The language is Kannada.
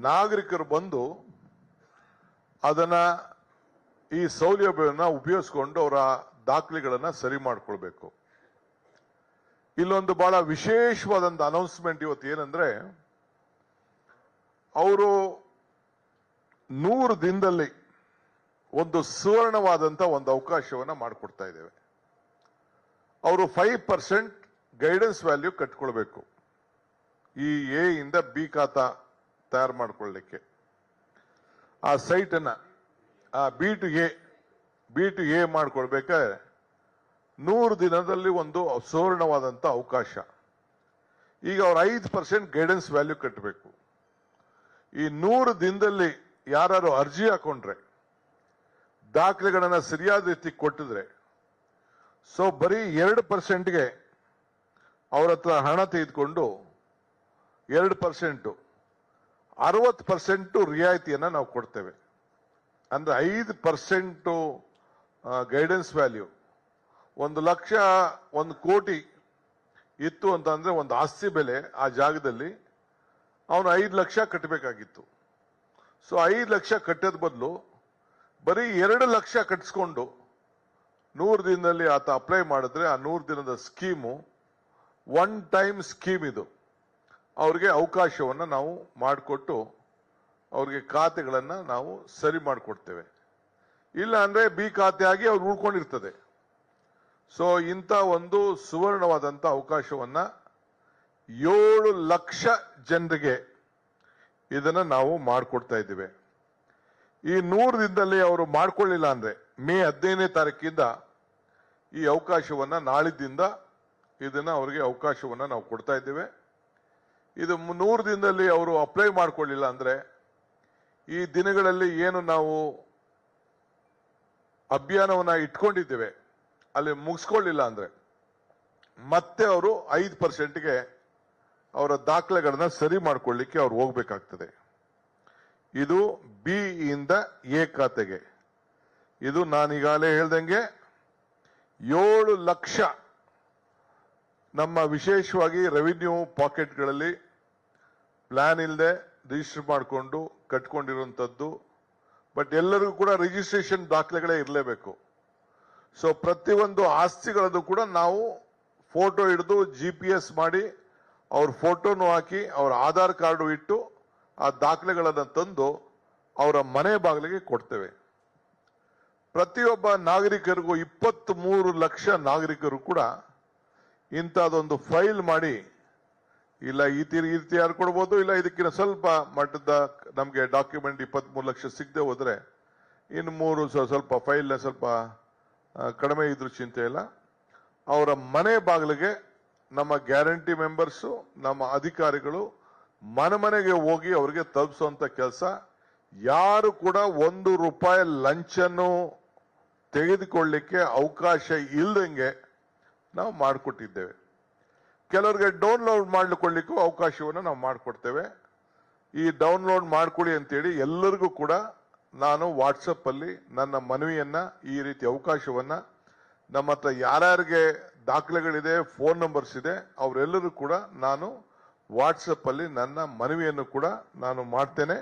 ನಾಗರಿಕರು ಬಂದು ಅದನ್ನ ಈ ಸೌಲಭ್ಯವನ್ನ ಉಪಯೋಗಿಸಿಕೊಂಡು ಅವರ ದಾಖಲೆಗಳನ್ನ ಸರಿ ಮಾಡ್ಕೊಳ್ಬೇಕು. ಇಲ್ಲೊಂದು ಬಹಳ ವಿಶೇಷವಾದಂತ ಅನೌನ್ಸ್ಮೆಂಟ್ ಇವತ್ತು ಏನಂದ್ರೆ, ಅವರು 100 ದಿನದಲ್ಲಿ ಒಂದು ಸುವರ್ಣವಾದಂತ ಒಂದು ಅವಕಾಶವನ್ನ ಮಾಡಿಕೊಡ್ತಾ ಇದ್ದೇವೆ. ಅವರು 5% ಗೈಡೆನ್ಸ್ ವ್ಯಾಲ್ಯೂ ಕಟ್ಕೊಳ್ಬೇಕು ಈ ಎ ಇಂದ ಬಿ ಖಾತಾ ತಯಾರು ಮಾಡ್ಕೊಳ್ಳಿಕ್ಕೆ. ಆ ಸೈಟ್ ಅನ್ನ ಬಿ ಟು ಎ ಮಾಡ್ಕೊಳ್ಬೇಕಾದ್ರೆ 100 ದಿನದಲ್ಲಿ ಒಂದು ಸುವರ್ಣವಾದಂತ ಅವಕಾಶ. ಈಗ ಅವ್ರು 5% ಗೈಡೆನ್ಸ್ ವ್ಯಾಲ್ಯೂ ಕಟ್ಟಬೇಕು. ಈ 100 ದಿನದಲ್ಲಿ ಯಾರು ಅರ್ಜಿ ಹಾಕೊಂಡ್ರೆ, ದಾಖಲೆಗಳನ್ನ ಸರಿಯಾದ ರೀತಿ ಕೊಟ್ಟಿದ್ರೆ, ಸೊ ಬರೀ 2%ಗೆ ಅವ್ರ ಹತ್ರ ಹಣ ತೆಗೆದುಕೊಂಡು 2% 60% ರಿಯಾಯಿತಿಯನ್ನ ನಾವು ಕೊಡ್ತೇವೆ. ಅಂದ್ರೆ 5% ಗೈಡೆನ್ಸ್ ವ್ಯಾಲ್ಯೂ. 1 ಲಕ್ಷ 1 ಕೋಟಿ ಇತ್ತು ಅಂತಂದ್ರೆ ಒಂದು ಆಸ್ತಿ ಬೆಲೆ ಆ ಜಾಗದಲ್ಲಿ ಅವನು 5 ಲಕ್ಷ ಕಟ್ಟಬೇಕಾಗಿತ್ತು. ಸೊ 5 ಲಕ್ಷ ಕಟ್ಟೋದ್ ಬದಲು ಬರೀ 2 ಲಕ್ಷ ಕಟ್ಟಿಸ್ಕೊಂಡು 100 ದಿನದಲ್ಲಿ ಆತ ಅಪ್ಲೈ ಮಾಡಿದ್ರೆ ಆ 100 ದಿನದ ಸ್ಕೀಮು ಒನ್ ಟೈಮ್ ಸ್ಕೀಮ್ ಇದು. ಅವ್ರಿಗೆ ಅವಕಾಶವನ್ನ ನಾವು ಮಾಡಿಕೊಟ್ಟು ಅವ್ರಿಗೆ ಖಾತೆಗಳನ್ನ ನಾವು ಸರಿ ಮಾಡಿಕೊಡ್ತೇವೆ. ಇಲ್ಲ ಅಂದ್ರೆ ಬಿ ಖಾತೆ ಆಗಿ ಅವ್ರು ಉಳ್ಕೊಂಡಿರ್ತದೆ. ಸೊ ಇಂಥ ಒಂದು ಸುವರ್ಣವಾದಂತ ಅವಕಾಶವನ್ನ 7 ಲಕ್ಷ ಜನರಿಗೆ ಇದನ್ನ ನಾವು ಮಾಡಿಕೊಡ್ತಾ ಇದ್ದೇವೆ. ಈ 100 ದಿನದಲ್ಲಿ ಅವರು ಮಾಡ್ಕೊಳ್ಳಿಲ್ಲ ಅಂದ್ರೆ ಮೇ 15ನೇ ತಾರೀಕಿಂದ ಈ ಅವಕಾಶವನ್ನ, ನಾಳಿದ್ದಿಂದ ಇದನ್ನ ಅವರಿಗೆ ಅವಕಾಶವನ್ನ ನಾವು ಕೊಡ್ತಾ ಇದ್ದೇವೆ. ಇದು 100 ದಿನದಲ್ಲಿ ಅವರು ಅಪ್ಲೈ ಮಾಡ್ಕೊಳ್ಳಿಲ್ಲ ಅಂದ್ರೆ, ಈ ದಿನಗಳಲ್ಲಿ ಏನು ನಾವು ಅಭಿಯಾನವನ್ನ ಇಟ್ಕೊಂಡಿದ್ದೇವೆ ಅಲ್ಲಿ ಮುಗಿಸ್ಕೊಳ್ಳಿಲ್ಲ ಅಂದ್ರೆ ಮತ್ತೆ ಅವರು 5%ಗೆ ಅವರ ದಾಖಲೆಗಳನ್ನ ಸರಿ ಮಾಡ್ಕೊಳ್ಳಿಕ್ಕೆ ಅವ್ರು ಹೋಗ್ಬೇಕಾಗ್ತದೆ. ಇದು ಬಿ ಇಂದ ಎ ಖಾತೆಗೆ. ಇದು ನಾನೀಗಾಗಲೇ ಹೇಳ್ದಂಗೆ 7 ಲಕ್ಷ ನಮ್ಮ ವಿಶೇಷವಾಗಿ ರೆವಿನ್ಯೂ ಪಾಕೆಟ್ಗಳಲ್ಲಿ ಪ್ಲಾನ್ ಇಲ್ಲದೆ ರಿಜಿಸ್ಟರ್ ಮಾಡಿಕೊಂಡು ಕಟ್ಕೊಂಡಿರುವಂತದ್ದು. ಬಟ್ ಎಲ್ಲರಿಗೂ ಕೂಡ ರಿಜಿಸ್ಟ್ರೇಷನ್ ದಾಖಲೆಗಳೇ ಇರಲೇಬೇಕು. ಸೊ ಪ್ರತಿಯೊಂದು ಆಸ್ತಿಗಳದ್ದು ಕೂಡ ನಾವು ಫೋಟೋ ಹಿಡಿದು GPS ಮಾಡಿ ಅವ್ರ ಫೋಟೋನು ಹಾಕಿ ಅವ್ರ ಆಧಾರ್ ಕಾರ್ಡು ಇಟ್ಟು ಆ ದಾಖಲೆಗಳನ್ನು ತಂದು ಅವರ ಮನೆ ಬಾಗಿಲಿಗೆ ಕೊಡ್ತೇವೆ. ಪ್ರತಿಯೊಬ್ಬ ನಾಗರಿಕರಿಗೂ 23 ಲಕ್ಷ ನಾಗರಿಕರು ಕೂಡ ಇಂಥದೊಂದು ಫೈಲ್ ಮಾಡಿ, ಇಲ್ಲ ಈ ರೀತಿ ಯಾರು ಕೊಡ್ಬೋದು, ಇಲ್ಲ ಇದಕ್ಕಿಂತ ಸ್ವಲ್ಪ ಮಟ್ಟದ ನಮಗೆ ಡಾಕ್ಯುಮೆಂಟ್ 23 ಲಕ್ಷ ಸಿಗದೆ ಹೋದ್ರೆ ಇನ್ನು 3 ಸ್ವಲ್ಪ ಫೈಲ್ ಸ್ವಲ್ಪ ಕಡಿಮೆ ಇದ್ರೂ ಚಿಂತೆ ಇಲ್ಲ. ಅವರ ಮನೆ ಬಾಗಿಲಿಗೆ ನಮ್ಮ ಗ್ಯಾರಂಟಿ ಮೆಂಬರ್ಸು, ನಮ್ಮ ಅಧಿಕಾರಿಗಳು ಮನೆಗೆ ಹೋಗಿ ಅವರಿಗೆ ತಲುಪಿಸುವಂತ ಕೆಲಸ. ಯಾರು ಕೂಡ 1 ರೂಪಾಯಿ ಲಂಚನ್ನು ತೆಗೆದುಕೊಳ್ಳಿಕ್ಕೆ ಅವಕಾಶ ಇಲ್ದಂಗೆ ನಾವು ಮಾಡಿಕೊಟ್ಟಿದ್ದೇವೆ. ಕೆಲವರಿಗೆ ಡೌನ್ಲೋಡ್ ಮಾಡಿಕೊಳ್ಳಿಕ್ಕೂ ಅವಕಾಶವನ್ನು ನಾವು ಮಾಡಿಕೊಡ್ತೇವೆ. ಈ ಡೌನ್ಲೋಡ್ ಮಾಡ್ಕೊಳ್ಳಿ ಅಂತೇಳಿ ಎಲ್ಲರಿಗೂ ಕೂಡ ನಾನು ವಾಟ್ಸಪ್ ಅಲ್ಲಿ ನನ್ನ ಮನವಿಯನ್ನ, ಈ ರೀತಿ ಅವಕಾಶವನ್ನ ನಮ್ಮ ಹತ್ರ ಯಾರ್ಯಾರಿಗೆ ದಾಖಲೆಗಳಿದೆ, ಫೋನ್ ನಂಬರ್ಸ್ ಇದೆ, ಅವರೆಲ್ಲರೂ ಕೂಡ ನಾನು ವಾಟ್ಸಪ್ ಅಲ್ಲಿ ನನ್ನ ಮನವಿಯನ್ನು ಕೂಡ ನಾನು ಮಾಡ್ತೇನೆ.